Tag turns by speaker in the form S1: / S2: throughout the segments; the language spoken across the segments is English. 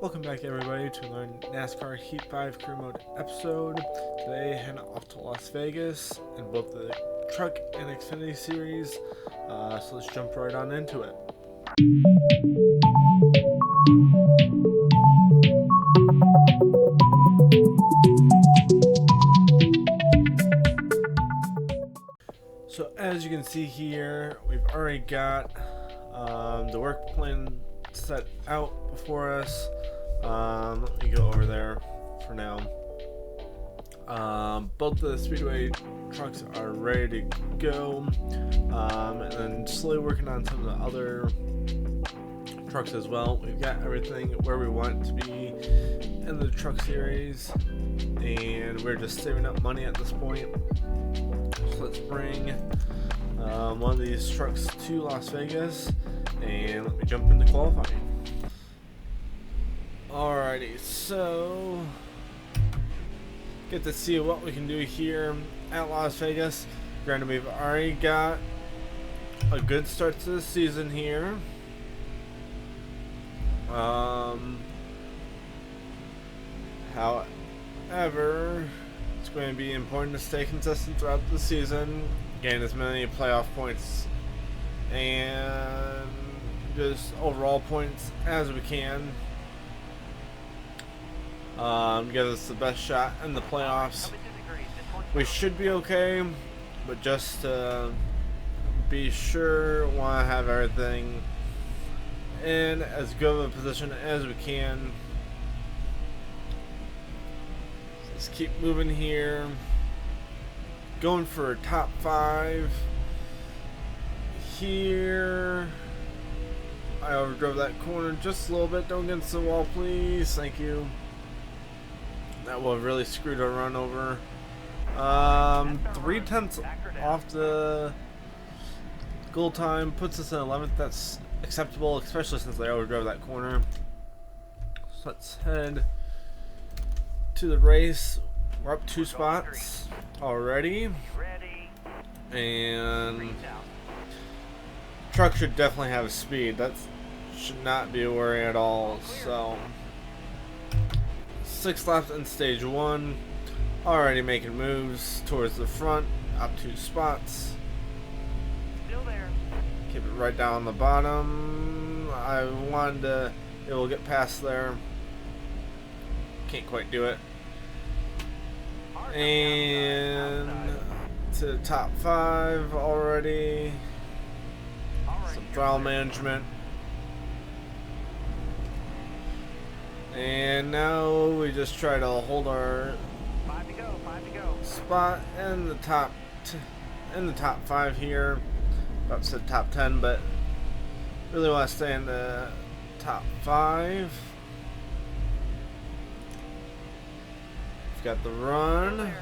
S1: Welcome back everybody to another NASCAR Heat 5 Career Mode episode. Today heading off to Las Vegas in both the Truck and Xfinity series. So let's jump right on into it. So as you can see here, we've already got the work plan set out before us. Let me go over there for now. Both the Speedway trucks are ready to go, and then slowly working on some of the other trucks as well. We've got everything where we want it to be in the truck series, and we're just saving up money at this point. So let's bring one of these trucks to Las Vegas, and let me jump into qualifying. Alrighty, so get to see what we can do here at Las Vegas. Granted, we've already got a good start to the season here. However, it's going to be important to stay consistent throughout the season, gain as many playoff points and just overall points as we can. Give us the best shot in the playoffs. We should be okay, but just to be sure, want to have everything in as good of a position as we can. Let's keep moving here. Going for a top 5 here. I overdrove that corner just a little bit. Don't get into the wall, please. Thank you. That will have really screwed our run over. 3/10 off the goal time puts us in 11th. That's acceptable, especially since I overdrove that corner. So let's head to the race. We're up 2 spots already, and truck should definitely have speed. That should not be a worry at all. So 6 laps in stage 1, already making moves towards the front, up 2 spots.
S2: Still there.
S1: Keep it right down the bottom. I wanted to be able to get past there. Can't quite do it. And to the top 5 already. Some throttle management. And now we just try to hold our
S2: 5 to go.
S1: spot in the top 5 here. About to say top 10, but really want to stay in the top 5. We've got the run.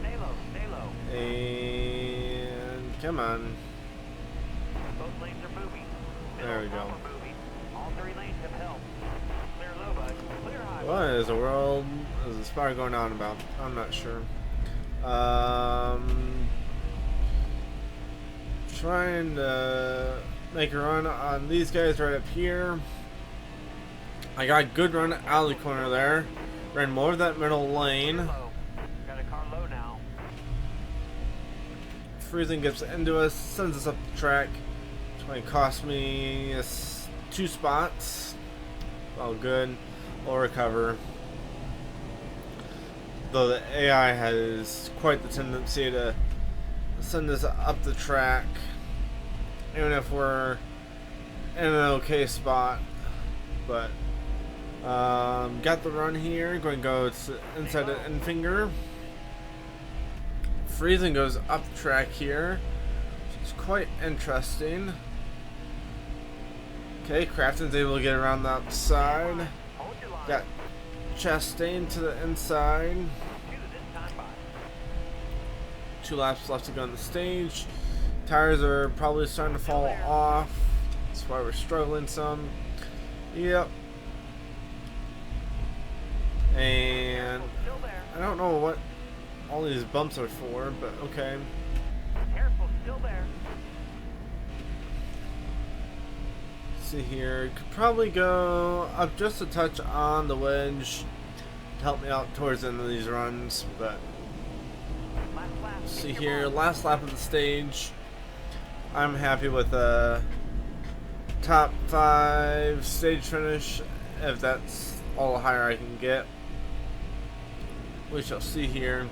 S2: Stay low.
S1: And come on.
S2: Both lanes are moving.
S1: There we go.
S2: All 3 lanes have help. Clear low, bud. Clear high.
S1: What is the world is the spire going on about? I'm not sure. Trying to make a run on these guys right up here. I got a good run out of the corner there. Ran more of that middle lane.
S2: Low. Got a car low now.
S1: Freezing gets into us, sends us up the track. It's going to cost me 2 spots. All good. We'll recover. Though the AI has quite the tendency to send us up the track, even if we're in an okay spot. But got the run here. Going to go inside the end finger. Freezing goes up the track here, which is quite interesting. Okay, Crafton's able to get around the outside.
S2: Hold your line.
S1: Got Chastain to the inside.
S2: 2 this time by.
S1: 2 laps left to go on the stage. Tires are probably starting to fall off. That's why we're struggling some. Yep. And
S2: Still there.
S1: I don't know what all these bumps are for, but okay.
S2: Careful. Still there.
S1: see here. Could probably go up just a touch on the wedge to help me out towards the end of these runs. But
S2: Last lap.
S1: see here, last lap of the stage. I'm happy with a top 5 stage finish, if that's all higher I can get. We shall see here.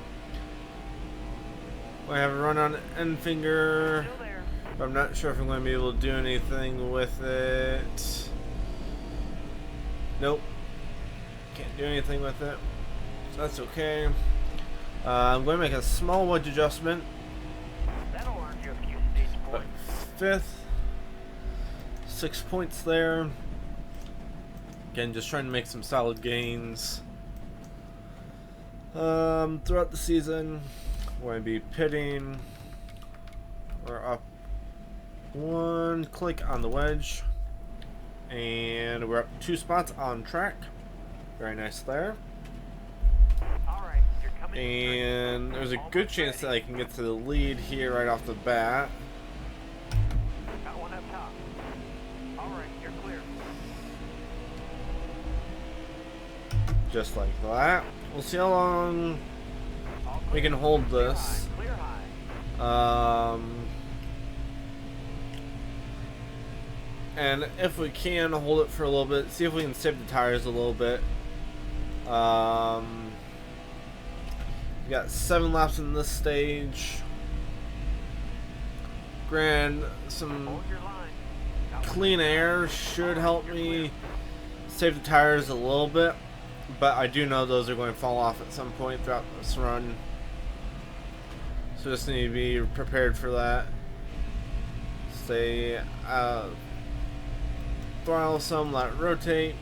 S1: We have a run on end finger,
S2: Still there.
S1: but I'm not sure if I'm going to be able to do anything with it. Nope. Can't do anything with it. So that's okay. I'm going to make a small wedge adjustment.
S2: That'll earn you a few stage
S1: But
S2: points.
S1: 5th. 6 points there. Again, just trying to make some solid gains. Throughout the season, we're going to be pitting. We're up 1 click on the wedge. And we're up 2 spots on track. Very nice there.
S2: Alright, you're coming.
S1: And there's a good chance that I can get to the lead here right off the bat.
S2: Got one up top. Alright, you're clear.
S1: Just like that. We'll see how long
S2: All
S1: we
S2: clear.
S1: can hold
S2: Clear
S1: this.
S2: high, clear high.
S1: And if we can hold it for a little bit, see if we can save the tires a little bit. We got 7 laps in this stage. Some
S2: Hold your line. Got one
S1: clean
S2: up top.
S1: air should help me save the tires a little bit, but I do know those are going to fall off at some point throughout this run. So just need to be prepared for that. Stay throttle some, let it rotate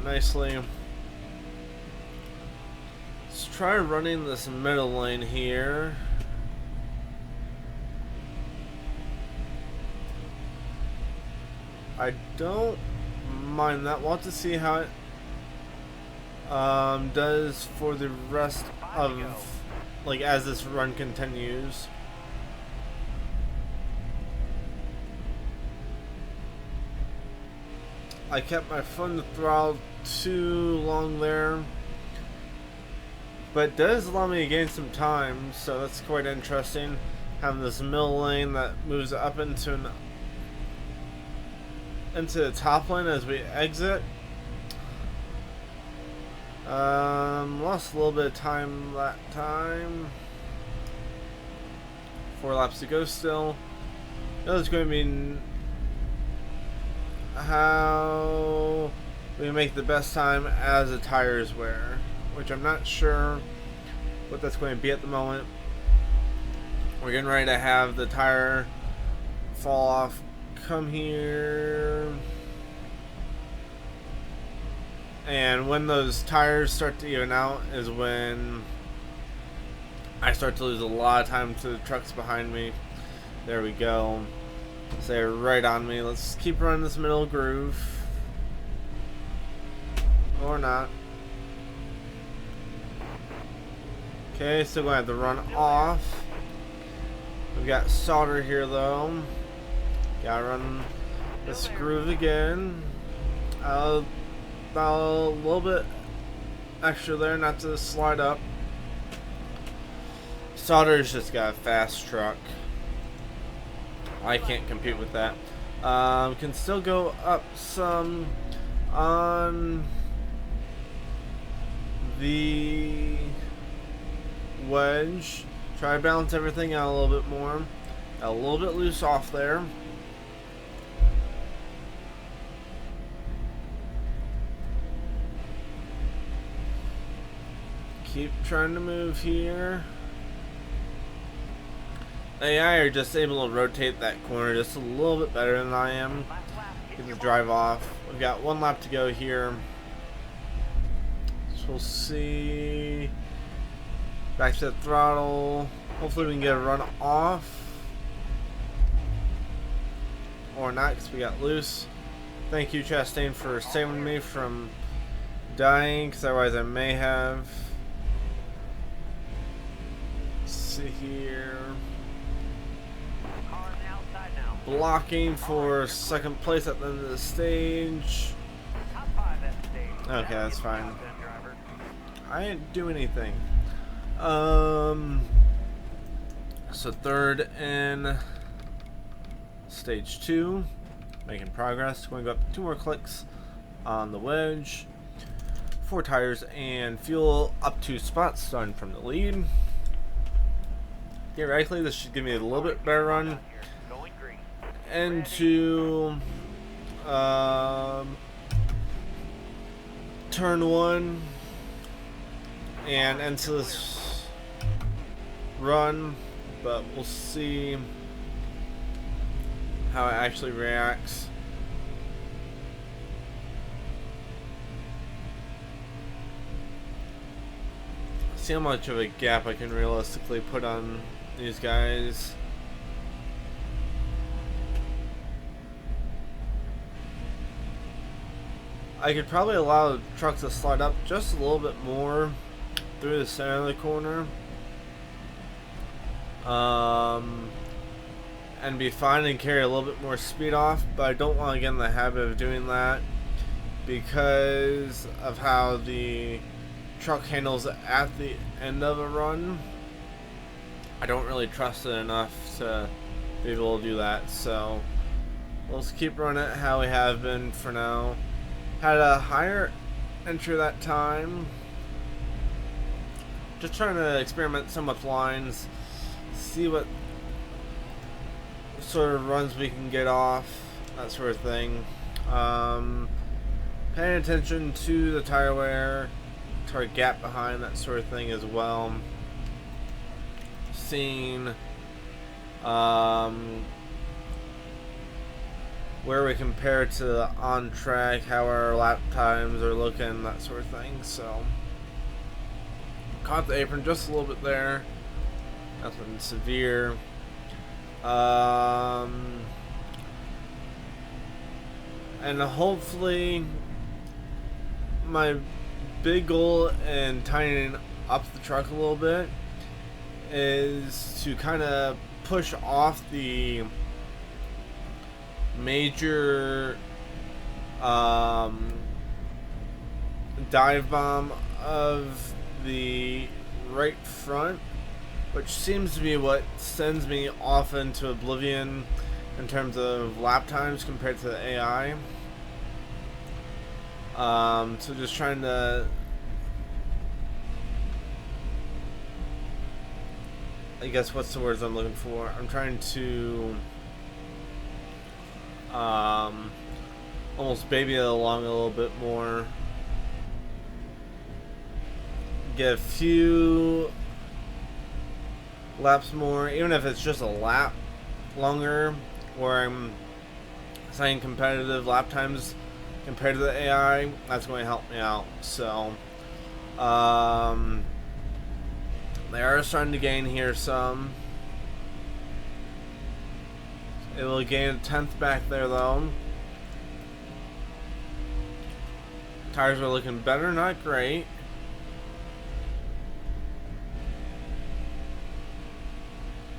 S1: nicely. Let's try running this middle lane here. I don't mind that. We'll have to see how it does for the rest of, like, as this run continues. I kept my foot in the throttle too long there, but it does allow me to gain some time, so that's quite interesting. Having this middle lane that moves up into the top lane as we exit. Lost a little bit of time that time. 4 laps to go still. It's going to be how we make the best time as the tires wear, which I'm not sure what that's going to be at the moment. We're getting ready to have the tire fall off. Come here. And when those tires start to even out is when I start to lose a lot of time to the trucks behind me. There we go. So they're right on me. Let's keep running this middle groove. Or not. Okay, still going to have to run off. We've got solder here though. Gotta run this groove again. A little bit extra there, not to slide up. Solder's just got a fast truck. I can't compete with that. Can still go up some on the wedge. Try to balance everything out a little bit more. Got a little bit loose off there. Keep trying to move here. AI are just able to rotate that corner just a little bit better than I am.
S2: Last lap. Hit
S1: Get
S2: your
S1: the drive off. We've got 1 lap to go here. So we'll see. Back to the throttle. Hopefully we can get a run off. Or not, because we got loose. Thank you, Chastain, for saving me from dying, because otherwise I may have. Let's see here.
S2: Car on the outside now.
S1: blocking for second place at the end of the stage.
S2: Top 5 at the stage.
S1: Okay,
S2: Now
S1: that's
S2: get the
S1: fine.
S2: job done, driver.
S1: I didn't do anything. So third in stage 2, making progress. Going up 2 more clicks on the wedge. 4 tires and fuel, up 2 spots, starting from the lead. Theoretically, this should give me a little bit better run
S2: Going green.
S1: into turn 1 and into this run, but we'll see how it actually reacts. See how much of a gap I can realistically put on these guys. I could probably allow the truck to slide up just a little bit more through the center of the corner, and be fine and carry a little bit more speed off, but I don't want to get in the habit of doing that because of how the truck handles at the end of a run. I don't really trust it enough to be able to do that, so let's keep running it how we have been for now. Had a higher entry that time. Just trying to experiment some with lines, see what sort of runs we can get off, that sort of thing. Paying attention to the tire wear, tire gap behind, that sort of thing as well. Seeing where we compare to on track, how our lap times are looking, that sort of thing. So caught the apron just a little bit there, nothing severe. And hopefully my big goal in tightening up the truck a little bit is to kind of push off the major dive bomb of the right front, which seems to be what sends me off into oblivion in terms of lap times compared to the AI. So just trying to, I guess, what's the words I'm looking for? I'm trying to almost baby it along a little bit more. Get a few laps more, even if it's just a lap longer, where I'm saying competitive lap times compared to the AI. That's going to help me out. So they are starting to gain here some. It will gain a 10th back there though. Tires are looking better, not great.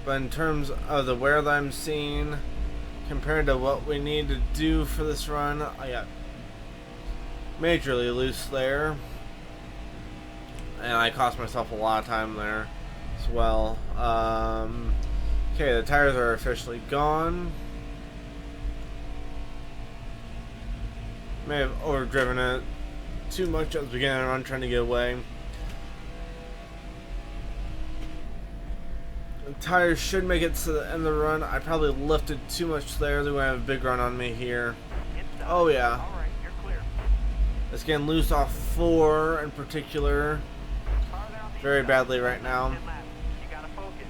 S1: But in terms of the wear that I'm seeing compared to what we need to do for this run, I got majorly loose there. And I cost myself a lot of time there as well. Okay, the tires are officially gone. May have overdriven it too much at the beginning of the run, trying to get away. The tires should make it to the end of the run. I probably lifted too much there. They're going to have a big run on me here. Oh yeah.
S2: All right, you're clear.
S1: It's getting loose off 4 in particular. Very badly right now.
S2: You gotta focus.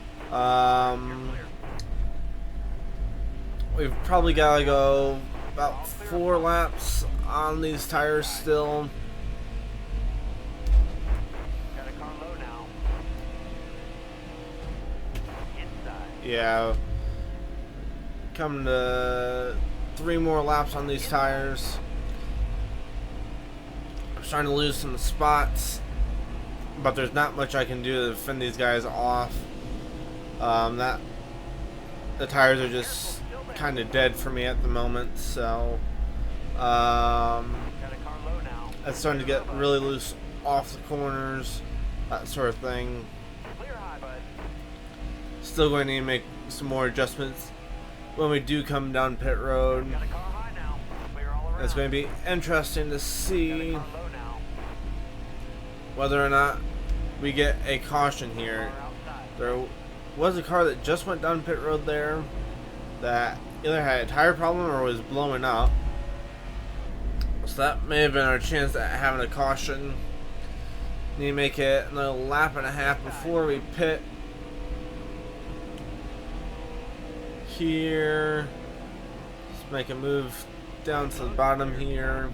S1: We've probably got to go about 4 laps on these tires still.
S2: Got a car low now. Inside.
S1: Yeah. Coming to 3 more laps on these tires. I'm starting to lose some spots, but there's not much I can do to fend these guys off. The tires are just kind of dead for me at the moment, so
S2: Got a car low now.
S1: it's starting to get really loose off the corners, that sort of thing.
S2: Clear high, bud.
S1: Still going to need to make some more adjustments when we do come down pit road.
S2: Got a car high now. Clear all around.
S1: It's going to be interesting to
S2: Got a
S1: see
S2: car low now.
S1: whether or not we get a caution here.
S2: Car outside.
S1: There was a car that just went down pit road there that either had a tire problem or was blowing up. So that may have been our chance at having a caution. Need to make it another lap and a half before we pit. Here. Let's make a move down to the bottom here.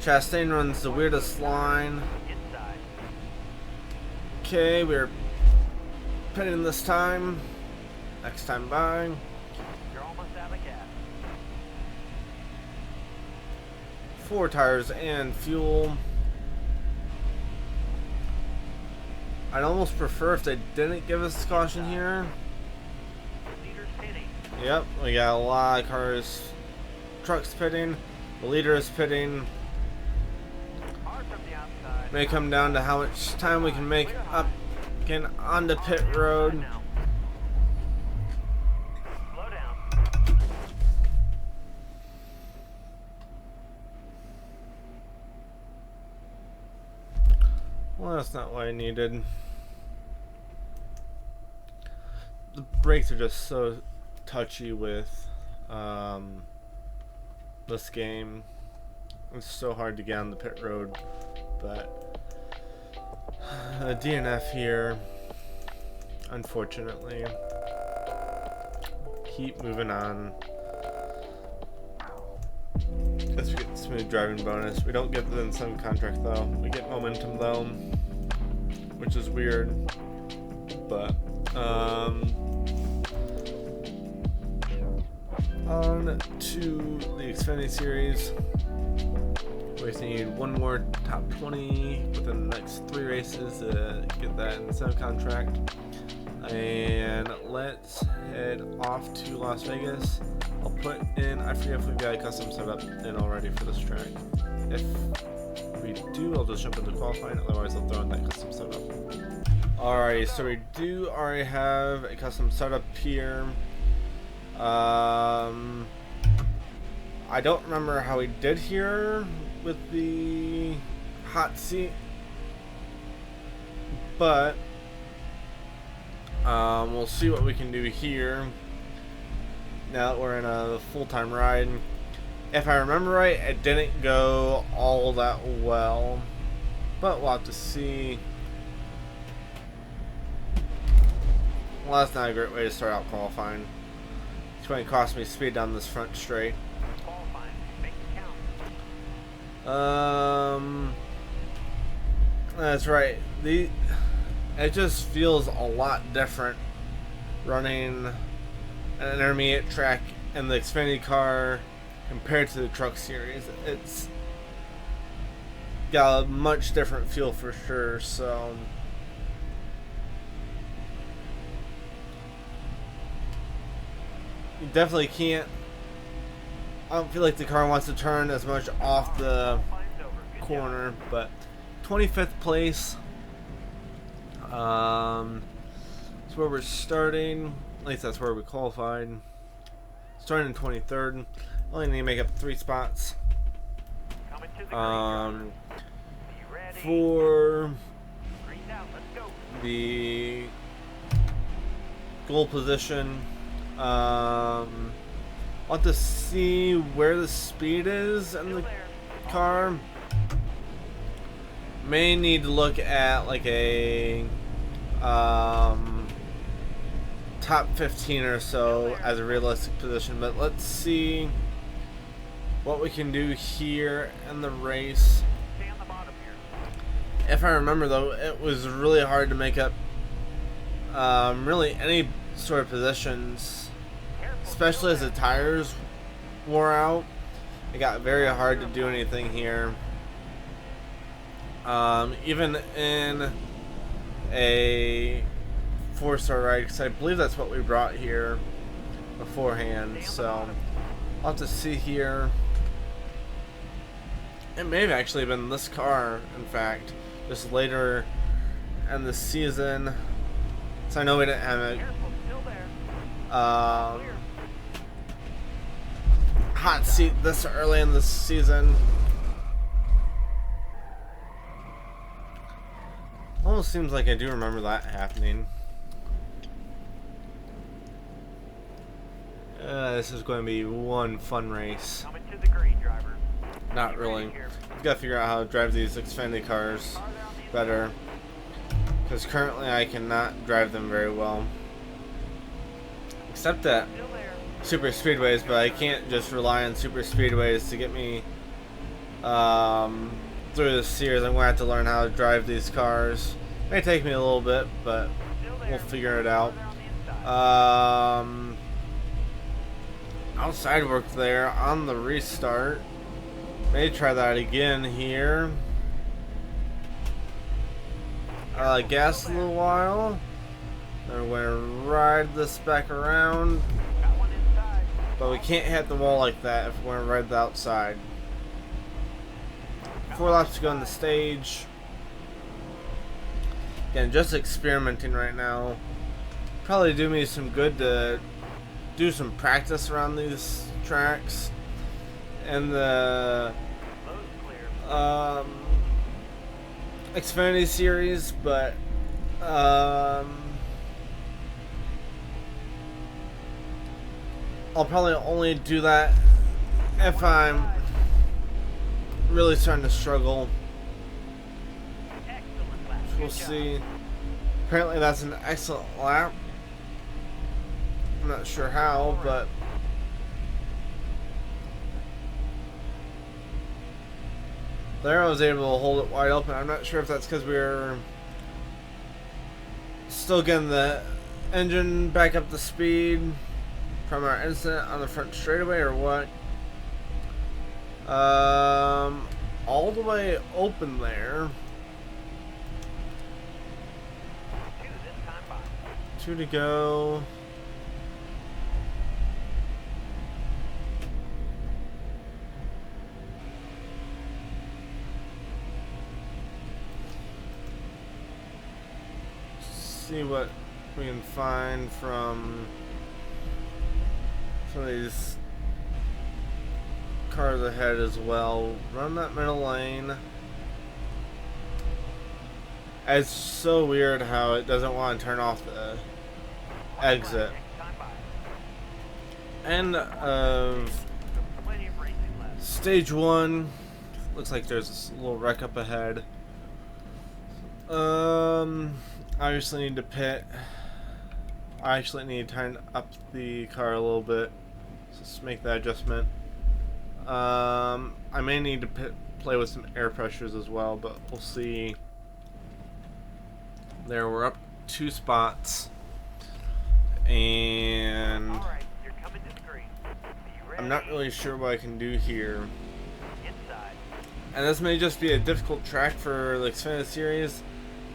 S1: Chastain runs the weirdest line.
S2: Inside.
S1: Okay, we're pitting this time. Next time by.
S2: You're almost out of gas.
S1: 4 tires and fuel. I'd almost prefer if they didn't give us caution here.
S2: Leader's pitting.
S1: Yep, we got a lot of cars, trucks pitting. The leader is pitting.
S2: Hard from the outside.
S1: May come down to how much time we can make up getting onto pit road.
S2: Now. Slow down.
S1: Well, that's not what I needed. The brakes are just so touchy with this game. It's so hard to get on the pit road, but a DNF here, unfortunately. Keep moving on. Guess we get the smooth driving bonus. We don't get the incentive contract though. We get momentum though, which is weird. But on to the Xfinity Series. We just need one more top 20 within the next 3 races to get that incentive contract. And let's head off to Las Vegas. I'll put in, I forget if we've got a custom setup in already for this track. If we do, I'll just jump into qualifying, otherwise I'll throw in that custom setup. Alright, so we do already have a custom setup here. I don't remember how we did here with the hot seat, but we'll see what we can do here now that we're in a full-time ride. If I remember right, it didn't go all that well, but we'll have to see. Well, that's not a great way to start out qualifying. It's going to cost me speed down this front straight.
S2: Qualifying. Make it count.
S1: That's right. It just feels a lot different running an intermediate track in the Xfinity car compared to the Truck Series. It's got a much different feel for sure. So you definitely can't. I don't feel like the car wants to turn as much off the
S2: Qualifying's over. Good
S1: corner, but 25th place. That's where we're starting. At least that's where we qualified. Starting in 23rd. Only need to make up 3 spots.
S2: job. Coming to the green. Are you ready?
S1: For
S2: Green's out. Let's go.
S1: the goal position, want to see where the speed is in the
S2: Still there.
S1: car. May need to look at like a top 15 or so as a realistic position, but let's see what we can do here in the race.
S2: Stay on the bottom here.
S1: If I remember though, it was really hard to make up really any sort of positions,
S2: Careful.
S1: especially as the tires wore out. It got very hard to do anything here. Even in a 4-star ride, because I believe that's what we brought here. beforehand, so I'll have to see here. It may have actually been this car, in fact, just later in the season. So I know we didn't have a hot seat this early in the season. Almost seems like I do remember that happening. This is going to be one fun race.
S2: Coming to the green, driver.
S1: Not really. I've got to figure out how to drive these Xfinity cars better, because currently I cannot drive them very well. Except at super speedways, but I can't just rely on super speedways to get me through this series. I'm going to have to learn how to drive these cars. It may take me a little bit, but we'll figure it out. Outside work there on the restart. May try that again here. Gas a little while. Then we're going to ride this back around. But we can't hit the wall like that if we're going to ride the outside. 4 laps to go on the stage. Again, just experimenting right now. Probably do me some good to do some practice around these tracks and the Xfinity series, but I'll probably only do that if I'm really starting to struggle. We'll see. Apparently that's an excellent lap. I'm not sure how, but there I was able to hold it wide open. I'm not sure if that's because we were still getting the engine back up to speed from our incident on the front straightaway or what. All the way open there. 2 to go. See what we can find from some of these cars ahead as well. Run that middle lane. It's so weird how it doesn't want to turn off the exit. End of stage 1. Looks like there's a little wreck up ahead. Obviously need to pit. I actually need to tighten up the car a little bit. Just make that adjustment. I may need to play with some air pressures as well, but we'll see. There, we're up 2 spots. And I'm not really sure what I can do here. And this may just be a difficult track for the Xfinity series.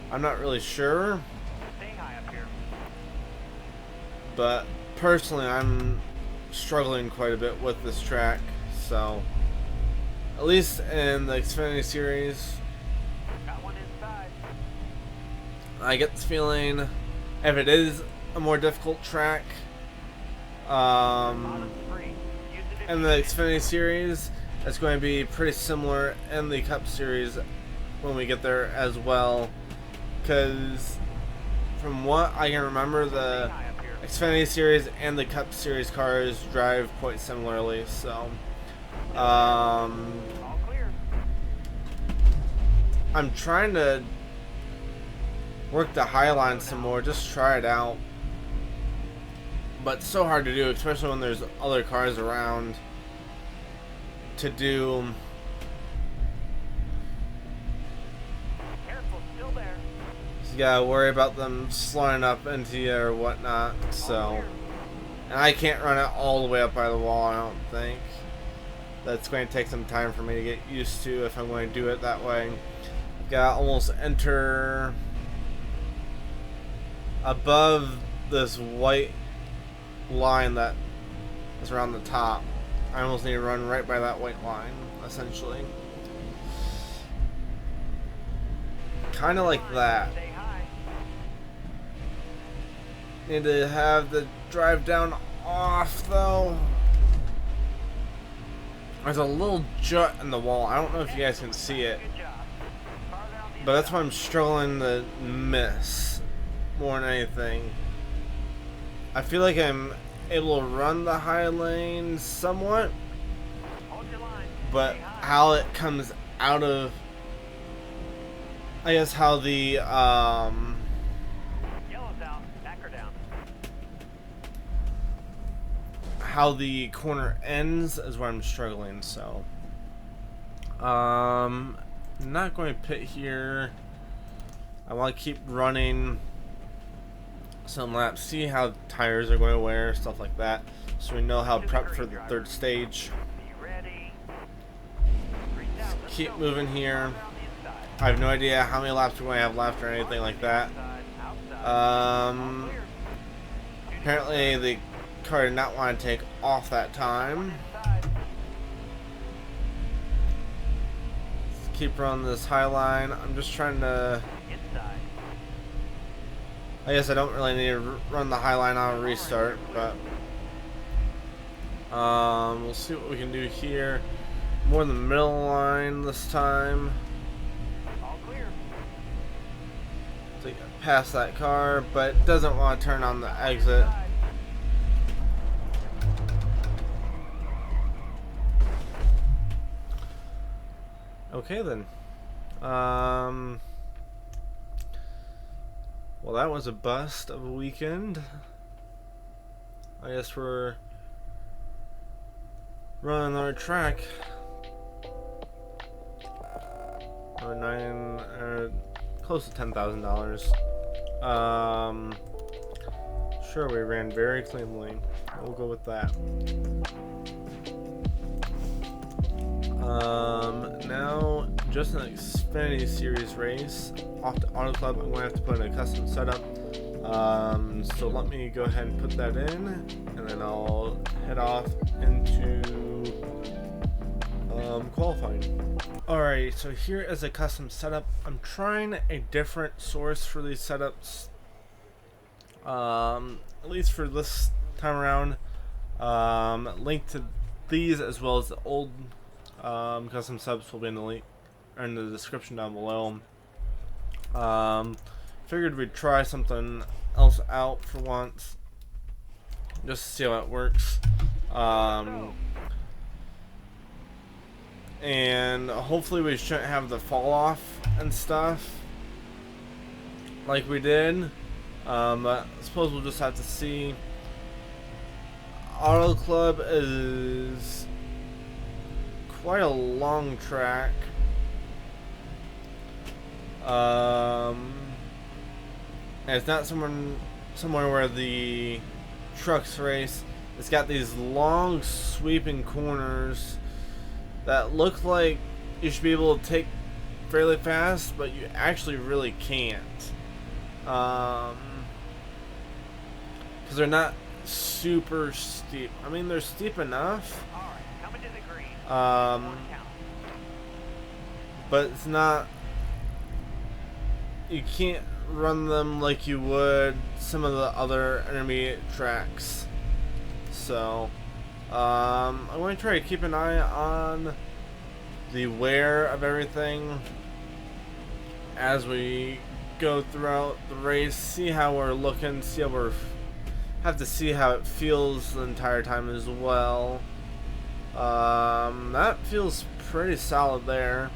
S1: I'm not really sure. But personally, I'm struggling quite a bit with this track. So, at least in the Xfinity series, I get this feeling if it is a more difficult track in the Xfinity series, it's going to be pretty similar in the Cup series when we get there as well. Because from what I can remember, the Xfinity series and the Cup series cars drive quite similarly. So I'm trying to work the high line some more, just try it out. But it's so hard to do, especially when there's other cars around to do. You gotta worry about them sliding up into you or whatnot. So, and I can't run it all the way up by the wall, I don't think. That's going to take some time for me to get used to if I'm going to do it that way. Gotta almost enter above this white line that is around the top. I almost need to run right by that white line, essentially. Kind of like that.
S2: Stay high.
S1: Need to have the drive down off, though. There's a little jut in the wall. I don't know if you guys can see it,
S2: Good job. Farther on the
S1: but that's why I'm struggling to miss more than anything. I feel like I'm able to run the high lane somewhat,
S2: Hold your line.
S1: but
S2: Stay high.
S1: how it comes out of, I guess how the
S2: Yellow's out. Backer down.
S1: how the corner ends is where I'm struggling. So not going to pit here. I want to keep running some laps, see how tires are going to wear, stuff like that, so we know how to prep for the third stage.
S2: Be ready. Reach out. Let's
S1: Keep
S2: go.
S1: moving here.
S2: Farther on the inside.
S1: I have no idea how many laps we're going to have left or anything like that.
S2: Outside. All clear.
S1: Apparently the car did not want to take off that time.
S2: Inside.
S1: Let's keep running this high line. I'm just trying to,
S2: Inside.
S1: I guess I don't really need to run the high line on a restart, but we'll see what we can do here. More in the middle line this time
S2: All clear.
S1: to get past that car, but doesn't want to turn on the exit.
S2: Inside.
S1: Okay then. Well, that was a bust of a weekend. I guess we're running our track. Close to $10,000. Sure, we ran very cleanly. We'll go with that. Now just an Xfinity Series race off to Auto Club. I'm going to have to put in a custom setup. So let me go ahead and put that in, and then I'll head off into qualifying. Alright, so here is a custom setup. I'm trying a different source for these setups. At least for this time around. Link to these as well as the old custom subs will be in the link or in the description down below. Figured we'd try something else out for once, just to see how it works. And hopefully we shouldn't have the fall off and stuff like we did. But I suppose we'll just have to see. Auto Club is quite a long track. And it's not somewhere where the trucks race. It's got these long sweeping corners that look like you should be able to take fairly fast, but you actually really can't. Because they're not super steep. I mean, they're steep enough.
S2: All right. Coming to the green. One count.
S1: But it's not, you can't run them like you would some of the other intermediate tracks. So I'm going to try to keep an eye on the wear of everything as we go throughout the race, see how we're looking, see how we're, have to see how it feels the entire time as well. That feels pretty solid there.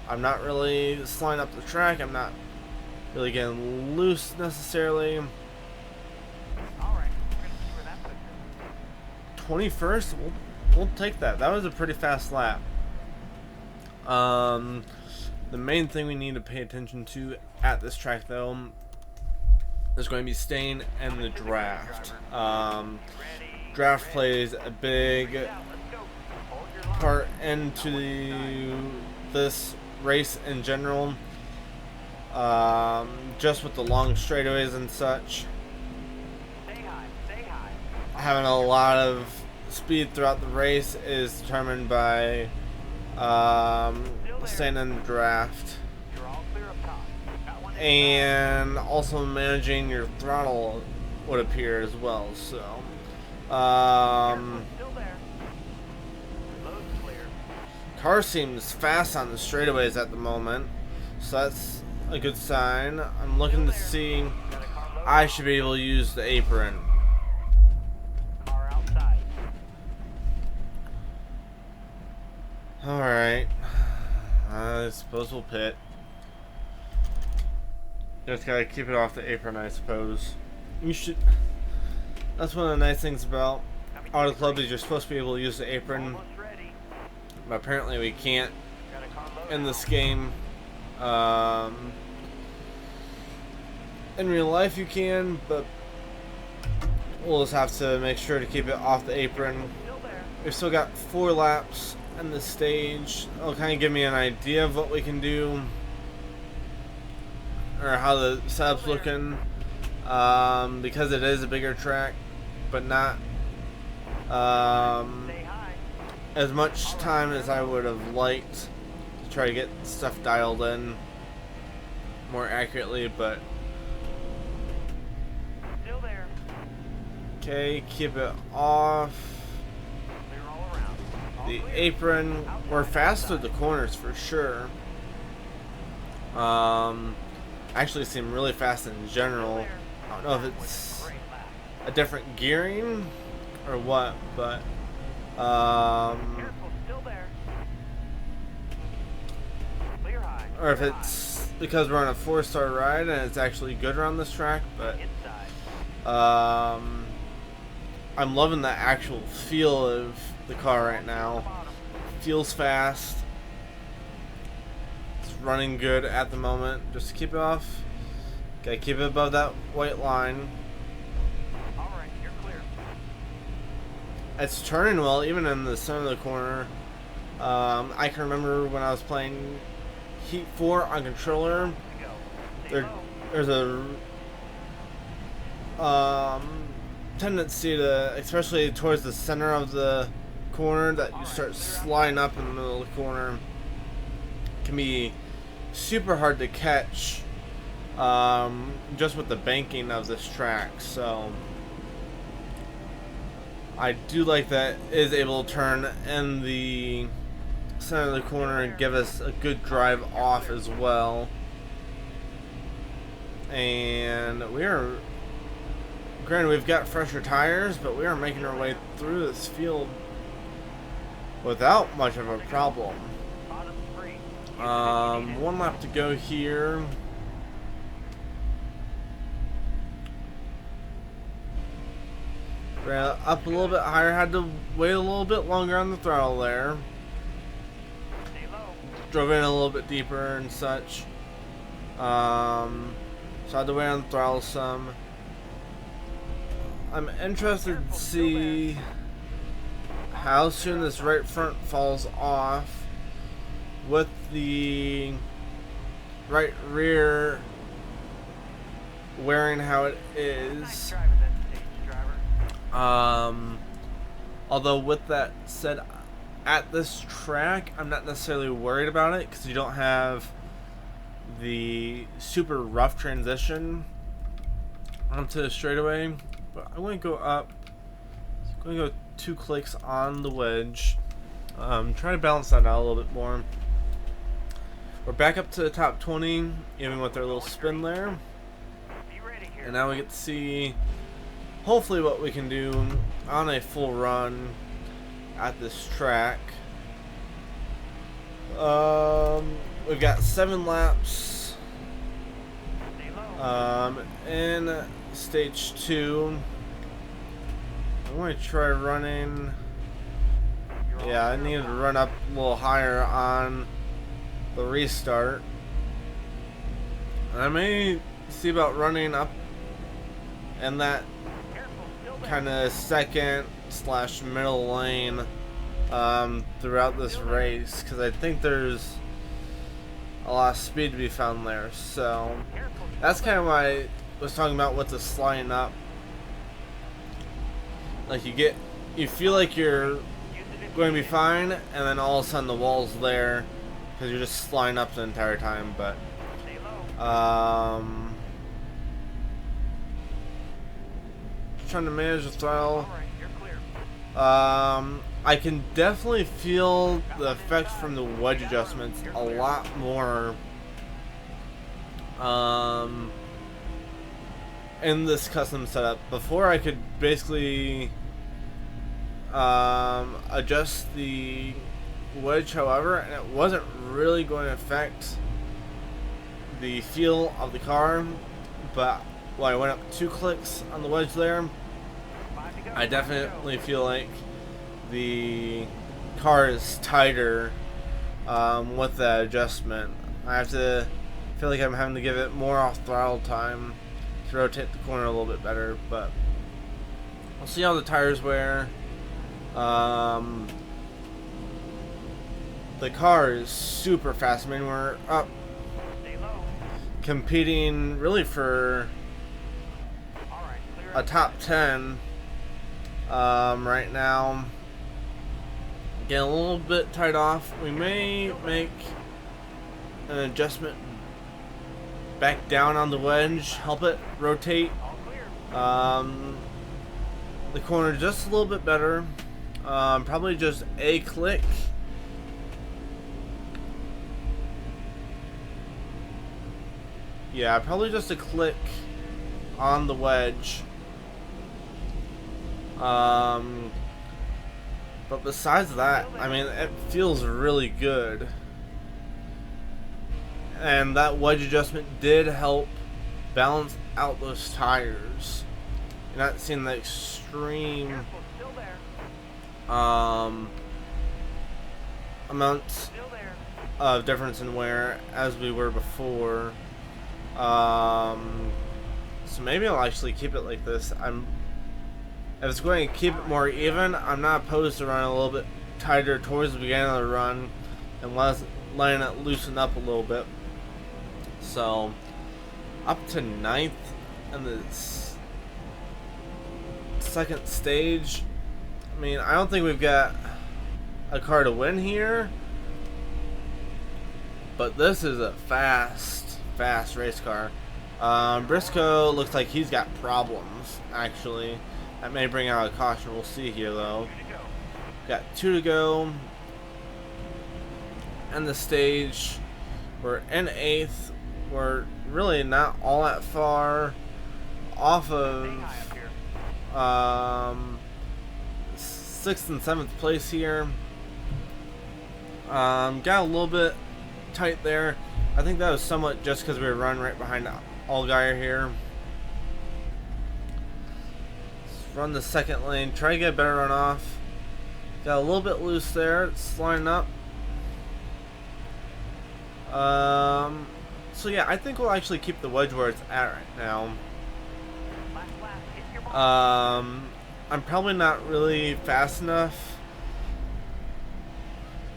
S1: I'm not really slowing up the track. I'm not really getting loose necessarily.
S2: All right. We're gonna see where that puts us.
S1: 21st, we'll take that. That was a pretty fast lap. The main thing we need to pay attention to at this track, though, is going to be staying in the draft. Draft plays a big
S2: Let's go. Hold your line.
S1: part into this race in general. Just with the long straightaways and such,
S2: Stay high. Stay high.
S1: having a lot of speed throughout the race is determined by staying in the draft,
S2: You're all clear up top. Got one
S1: and also managing your throttle would appear as well. So,
S2: still there. Load's clear.
S1: car seems fast on the straightaways at the moment, so that's a good sign. I'm looking to see
S2: Got a car loaded.
S1: I should be able to use the apron.
S2: Car outside.
S1: Alright. I suppose we'll pit. Just gotta keep it off the apron, I suppose. You should. That's one of the nice things about Auto Club is you're supposed to be able to use the apron,
S2: Almost ready.
S1: but apparently we can't
S2: Got a car loaded.
S1: in this game. In real life you can, but we'll just have to make sure to keep it off the apron.
S2: Still there.
S1: We've still got 4 laps in the stage. It'll kind of give me an idea of what we can do, or how the setup's looking, because it is a bigger track, but not
S2: Say hi.
S1: as much time as I would have liked to try to get stuff dialed in more accurately. But
S2: Still there.
S1: okay, keep it off
S2: Clear all around. All
S1: the
S2: clear.
S1: apron. We're fast through the corners for sure. Actually seem really fast in general. I don't know if it's
S2: Great lap.
S1: a different gearing or what, but
S2: Careful, still there. Clear high.
S1: or if
S2: Clear
S1: it's because we're on a 4-star ride and it's actually good around this track. But
S2: high. Inside.
S1: I'm loving the actual feel of the car right now.
S2: Bottom.
S1: Feels fast. It's running good at the moment. Just keep it off. Gotta keep it above that white line.
S2: All right, you're clear.
S1: It's turning well, even in the center of the corner. I can remember when I was playing Heat 4 on controller.
S2: To go. Stay low.
S1: There's a tendency to, especially towards the center of the corner, that you start sliding up in the middle of the corner. Can be super hard to catch, just with the banking of this track. So I do like that it is able to turn in the center of the corner and give us a good drive off as well. And we are, granted, we've got fresher tires, but we are making our way through this field without much of a problem.
S2: Bottom free.
S1: 1 lap to go here. We're up a little bit higher. Had to wait a little bit longer on the throttle there.
S2: Stay low.
S1: Drove in a little bit deeper and such. So I had to wait on the throttle some. I'm interested to see how soon this right front falls off with the right rear wearing how it
S2: Nice
S1: is.
S2: drive at that stage, driver.
S1: Although with that said, at this track I'm not necessarily worried about it because you don't have the super rough transition onto the straightaway. But I'm going to go up. I'm going to go 2 clicks on the wedge. Try to balance that out a little bit more. We're back up to the top 20, even with our little spin there.
S2: Be ready here.
S1: And now we get to see, hopefully, what we can do on a full run at this track. We've got 7 laps
S2: Stay low.
S1: in stage 2. I'm going to try running.
S2: You're all
S1: Yeah, I
S2: clear
S1: need
S2: up
S1: to
S2: top.
S1: run up a little higher on the restart. I may see about running up in that
S2: Careful, still there.
S1: kind of second / middle lane throughout this race, because I think there's a lot of speed to be found there. So
S2: Careful, still
S1: that's
S2: there.
S1: kind of why I was talking about with the sliding up. Like, you get you feel like you're going to be fine, and then all of a sudden the wall's there because you're just sliding up the entire time. But
S2: Stay low.
S1: trying to manage the throttle.
S2: All right, you're clear.
S1: I can definitely feel the effects from the wedge adjustments a lot more in this custom setup. Before, I could basically adjust the wedge, however, and it wasn't really going to affect the feel of the car. But when I went up 2 clicks on the wedge there,
S2: 5 to go.
S1: I definitely feel like the car is tighter with that adjustment. I have to feel like I'm having to give it more off throttle time to rotate the corner a little bit better, but we'll see how the tires wear. The car is super fast. I mean, we're up
S2: Stay low.
S1: competing really for
S2: All right, clear.
S1: a top 10 right now. Getting a little bit tied off. We may make an adjustment back down on the wedge, help it rotate
S2: All clear.
S1: the corner just a little bit better. Probably just a click. Yeah, probably just a click on the wedge. But besides that, I mean, it feels really good. And that wedge adjustment did help balance out those tires. You're not seeing the extreme
S2: Careful, still there.
S1: amounts
S2: Still there.
S1: of difference in wear as we were before. So maybe I'll actually keep it like this. If it's going to keep it more even, I'm not opposed to running a little bit tighter towards the beginning of the run and letting it loosen up a little bit. So, up to 9th in the second stage. I mean, I don't think we've got a car to win here, but this is a fast race car. Briscoe looks like he's got problems, actually. That may bring out a caution. We'll see here, though.
S2: 2 to go.
S1: Got 2 to go. And the stage. We're in 8th. We're really not all that far off
S2: Stay
S1: of
S2: high up here.
S1: 6th and 7th place here. Got a little bit tight there. I think that was somewhat just because we were running right behind Allgaier here. Let's run the second lane. Try to get a better run off. Got a little bit loose there. It's lining up. So yeah, I think we'll actually keep the wedge where it's at right now.
S2: Last lap, hit your mark.
S1: I'm probably not really fast enough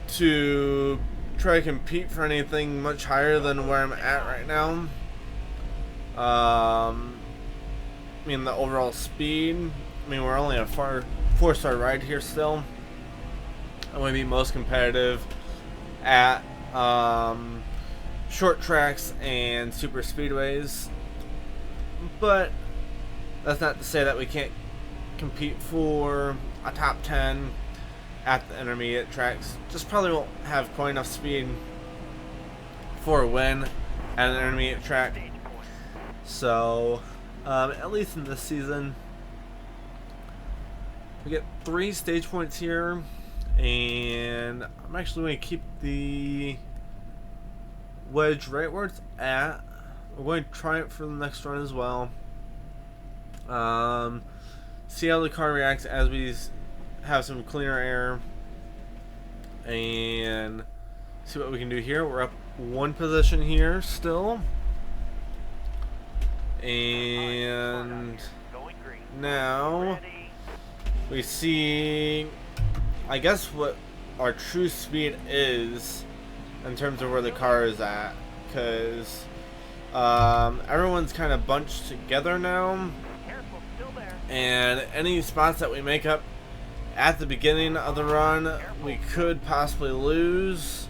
S1: to try to compete for anything much higher than where I'm at right now. I mean, the overall speed. I mean, we're only a 4-star ride here still. I want to be most competitive at short tracks and super speedways, but that's not to say that we can't compete for a top 10 at the intermediate tracks. Just probably won't have quite enough speed for a win at an intermediate track.
S2: Stage point.
S1: So, at least in this season, we get 3 stage points here, and I'm actually going to keep the wedge right where it's at. We're going to try it for the next run as well. See how the car reacts as we have some cleaner air, and see what we can do here. We're up 1 position here still, and
S2: Going green.
S1: now
S2: Ready.
S1: we see, I guess, what our true speed is in terms of where the car is at, because everyone's kind of bunched together now,
S2: Careful, still there.
S1: and any spots that we make up at the beginning of the run, we could possibly lose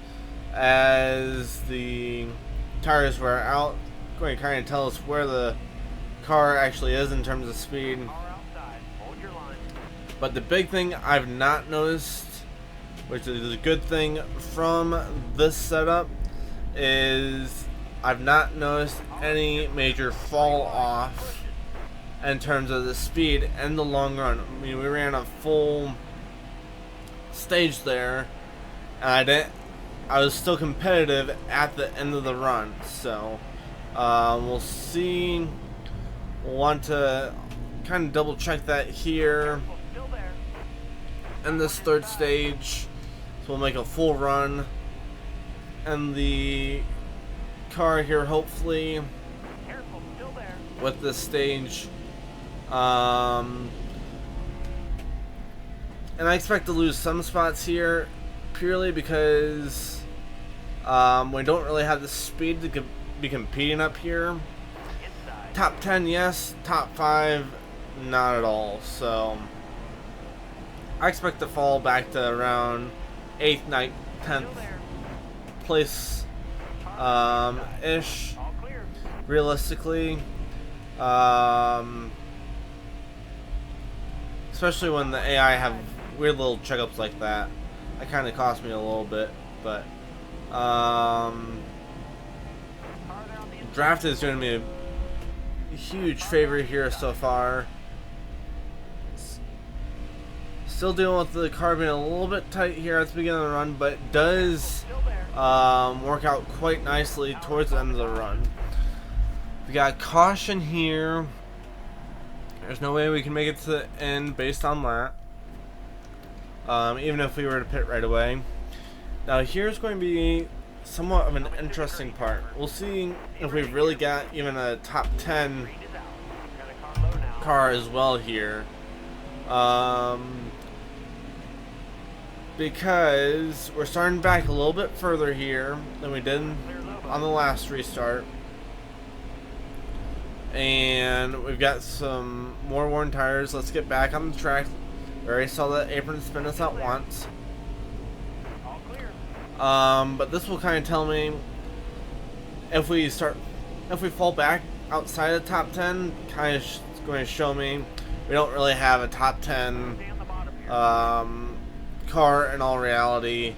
S1: as the tires wear out. Going to kind of tell us where the car actually is in terms of speed. But the big thing I've not noticed, which is a good thing from this setup, is I've not noticed any major fall off in terms of the speed and the long run. I mean, we ran a full stage there, and I was still competitive at the end of the run. So we'll see. We'll want to kind of double check that here in this third stage. So we'll make a full run, and the car here hopefully with this stage. And I expect to lose some spots here purely because we don't really have the speed to be competing up here. Top 10, yes. Top 5, not at all. So I expect to fall back to around 8th, 9th, 10th place ish, realistically. Especially when the AI have weird little checkups like that. That kind of cost me a little bit, but draft is doing me a huge favor here so far. Still dealing with the car being a little bit tight here at the beginning of the run, but it does work out quite nicely towards the end of the run. We got caution here. There's no way we can make it to the end based on that, even if we were to pit right away. Now here's going to be somewhat of an interesting part. We'll see if we've really got even a top 10 car as well here. Because we're starting back a little bit further here than we did on the last restart. And we've got some more worn tires. Let's get back on the track. We already saw that apron spin us out once. But this will kind of tell me if we fall back outside of the top 10, kind of going to show me we don't really have a top 10 car in all reality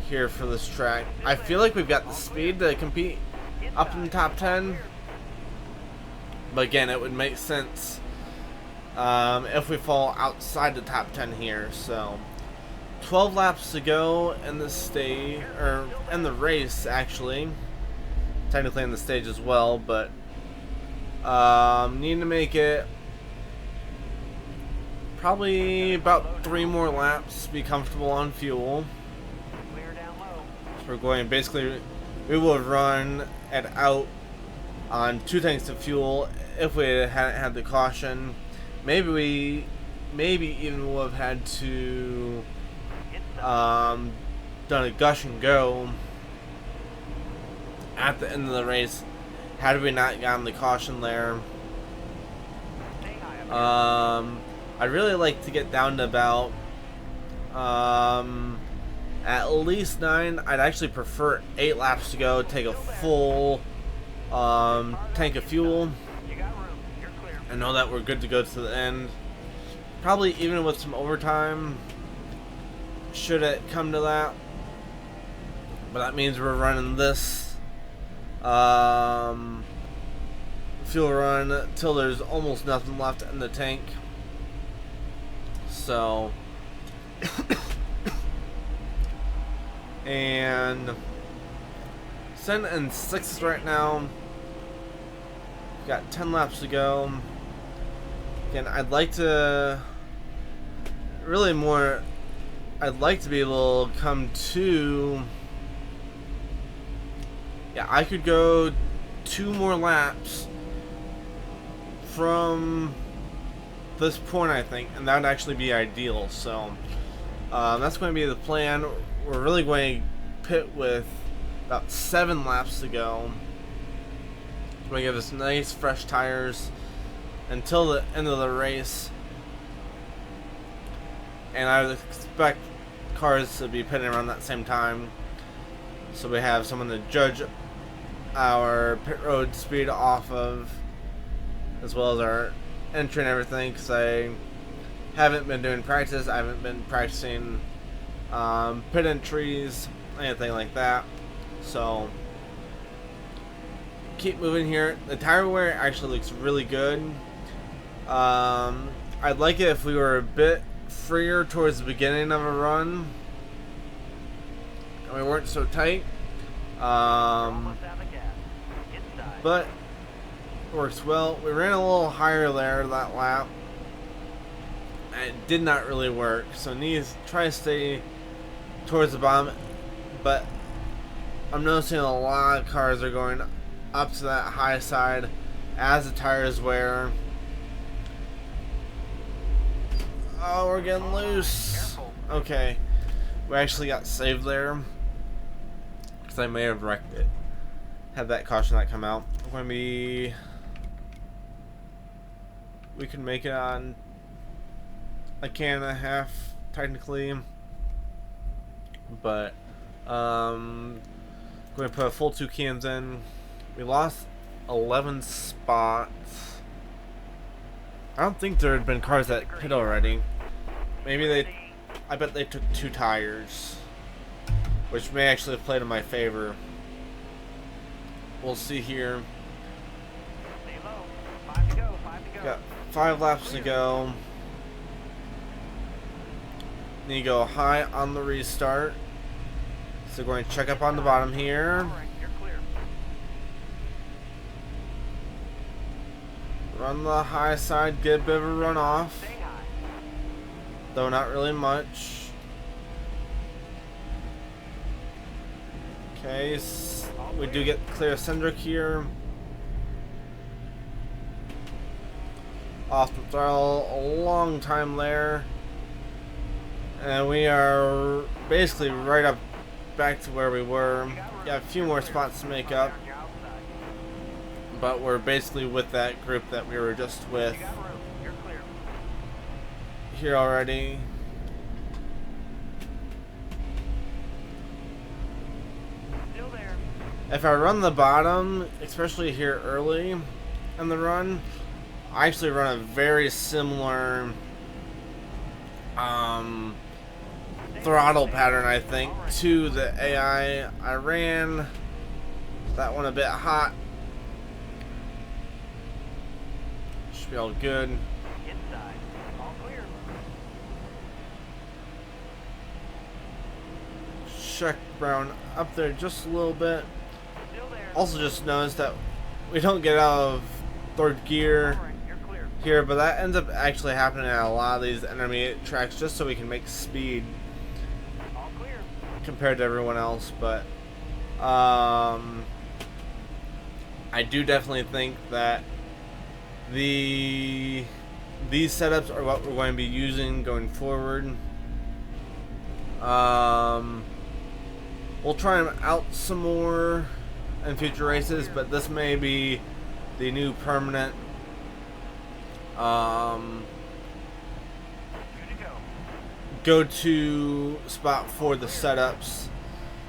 S1: here for this track. I feel like we've got the speed to compete up in the top 10. But again, it would make sense if we fall outside the top 10 here. So 12 laps to go in the stage, or in the race actually. Technically in the stage as well, but need to make it probably about 3 more laps to be comfortable on fuel. So we're going, basically we will run it out on 2 tanks of fuel if we hadn't had the caution. Maybe even would have had to done a gush and go at the end of the race had we not gotten the caution there. I'd really like to get down to about at least 9. I'd actually prefer 8 laps to go, take a full tank of fuel. I know that we're good to go to the end. Probably even with some overtime, should it come to that. But that means we're running this fuel run till there's almost nothing left in the tank. So and sitting in 6th right now. Got 10 laps to go. Again, I'd like to I'd like to be able to come to, yeah, I could go 2 more laps from this point, I think, and that would actually be ideal. So that's going to be the plan. We're really going to pit with about 7 laps to go. We're going to give us nice fresh tires until the end of the race. and I would expect cars to be pitting around that same time, so we have someone to judge our pit road speed off of, as well as our entry and everything, because I haven't been doing practice. I haven't been practicing pit entries, anything like that. So keep moving here. The tire wear actually looks really good. I'd like it if we were a bit freer towards the beginning of a run and we weren't so tight. But works well. We ran a little higher there that lap. It did not really work, so need to try to stay towards the bottom. But I'm noticing a lot of cars are going up to that high side as the tires wear. Oh, we're getting loose. Okay, we actually got saved there because I may have wrecked it. Had that caution light come out. We're going to be... We can make it on a can and a half, technically. But, going to put a full 2 cans in. We lost 11 spots. I don't think there had been cars that pit already. Maybe they... I bet they took 2 tires, which may actually have played in my favor. We'll see here.
S2: Stay low. 5 to go. 5 to go.
S1: Got 5 laps to go. Need to go high on the restart. So going to check up on the bottom here.
S2: All right, you're clear.
S1: Run the high side, get a bit of a run off.
S2: Stay high.
S1: Though not really much. Okay, we do get clear Cendric here. Off the throttle a long time there. And we are basically right up back to where we were. Got a few more spots to make up.
S2: You're outside.
S1: But we're basically with that group that we were just with
S2: You got room. You're clear.
S1: here already.
S2: Still there.
S1: If I run the bottom, especially here early in the run, I actually run a very similar throttle pattern, I think, to the AI. I ran that one a bit hot. Should be all good.
S2: Inside. All clear.
S1: Check Brown up there just a little bit.
S2: Still there.
S1: Also just noticed that we don't get out of third gear
S2: All right, you're clear.
S1: here, but that ends up actually happening at a lot of these intermediate tracks just so we can make speed
S2: All clear.
S1: compared to everyone else. But I do definitely think that these setups are what we're going to be using going forward. We'll try them out some more in future races, but this may be the new permanent
S2: Good to go.
S1: go-to spot for the setups.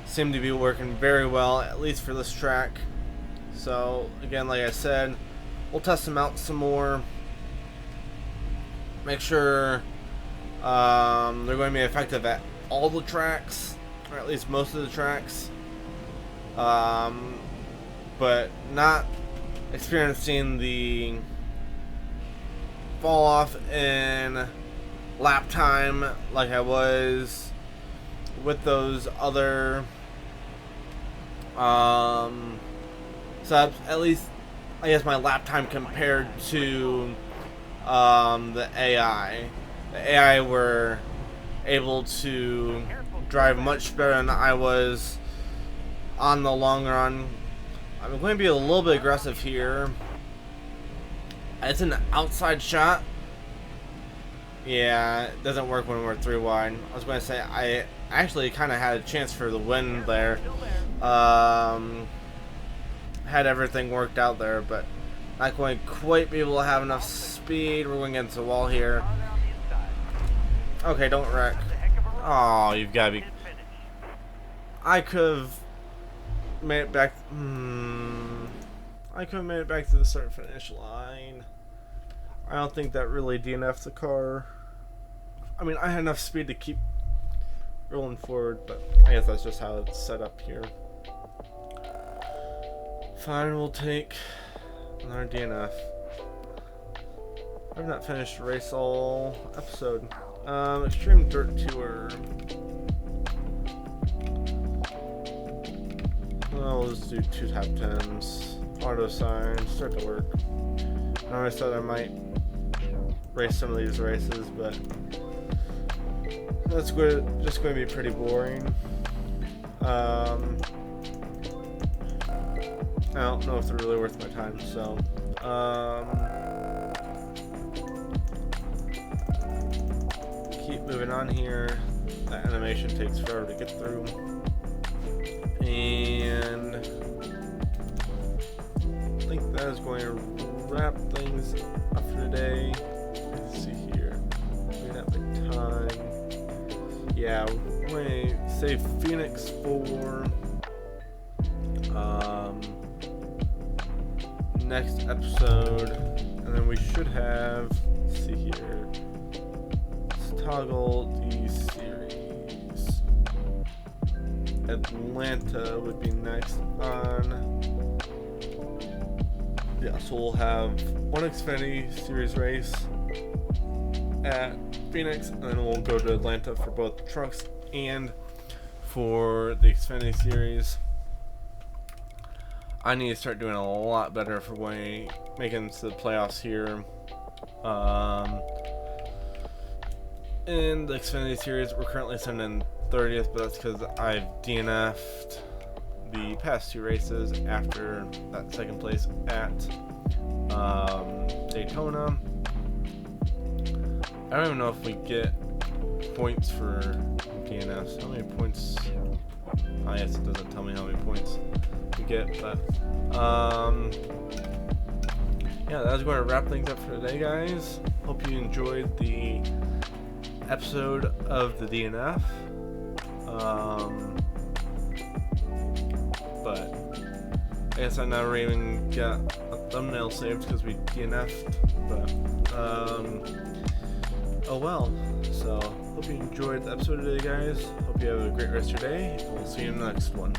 S1: Seem to be working very well, at least for this track. So again, like I said, we'll test them out some more. Make sure they're going to be effective at all the tracks, or at least most of the tracks. But not experiencing the fall off in lap time like I was with those other subs. At least I guess my lap time compared to the AI. The AI were able to drive much better than I was on the long run. I'm going to be a little bit aggressive here. It's an outside shot. Yeah, it doesn't work when we're 3 wide. I was going to say I actually kind of had a chance for the win there. Had everything worked out there, but not going to quite be able to have enough speed. We're going against the wall here.
S2: Farther on the inside.
S1: Okay, don't wreck.
S2: That's a heck of a run.
S1: Oh, you've got to be.
S2: Pit finish.
S1: I could have made it back. I could have made it back to the start finish line. I don't think that really DNF'd the car. I mean, I had enough speed to keep rolling forward, but I guess that's just how it's set up here. Fine, we'll take another DNF. I've not finished the race all episode. Extreme Dirt Tour. Well, let's do 2 top 10s. Auto sign, start to work. I always thought I might race some of these races, but that's just going to be pretty boring. I don't know if they're really worth my time, so keep moving on here. That animation takes forever to get through, and I think that is going to wrap things up for today. Let's see here. Looking at my time. Yeah, we're going to save Phoenix for next episode, and then we should have. Let's see here. Let's toggle the series. Atlanta would be next on. Yeah, so we'll have one Xfinity Series race at Phoenix, and then we'll go to Atlanta for both trucks and for the Xfinity Series. I need to start doing a lot better for making it to the playoffs here. In the Xfinity Series, we're currently sitting in 30th, but that's because I've DNF'd the past 2 races after that second place at Daytona. I don't even know if we get points for DNFs. How many points? I guess it doesn't tell me how many points we get, but yeah, that's going to wrap things up for today, guys. Hope you enjoyed the episode of the DNF. But I guess I never even got a thumbnail saved because we DNF'd, but oh well. So hope you enjoyed the episode today, guys. Hope you have a great rest of your day, and we'll see you in the next one.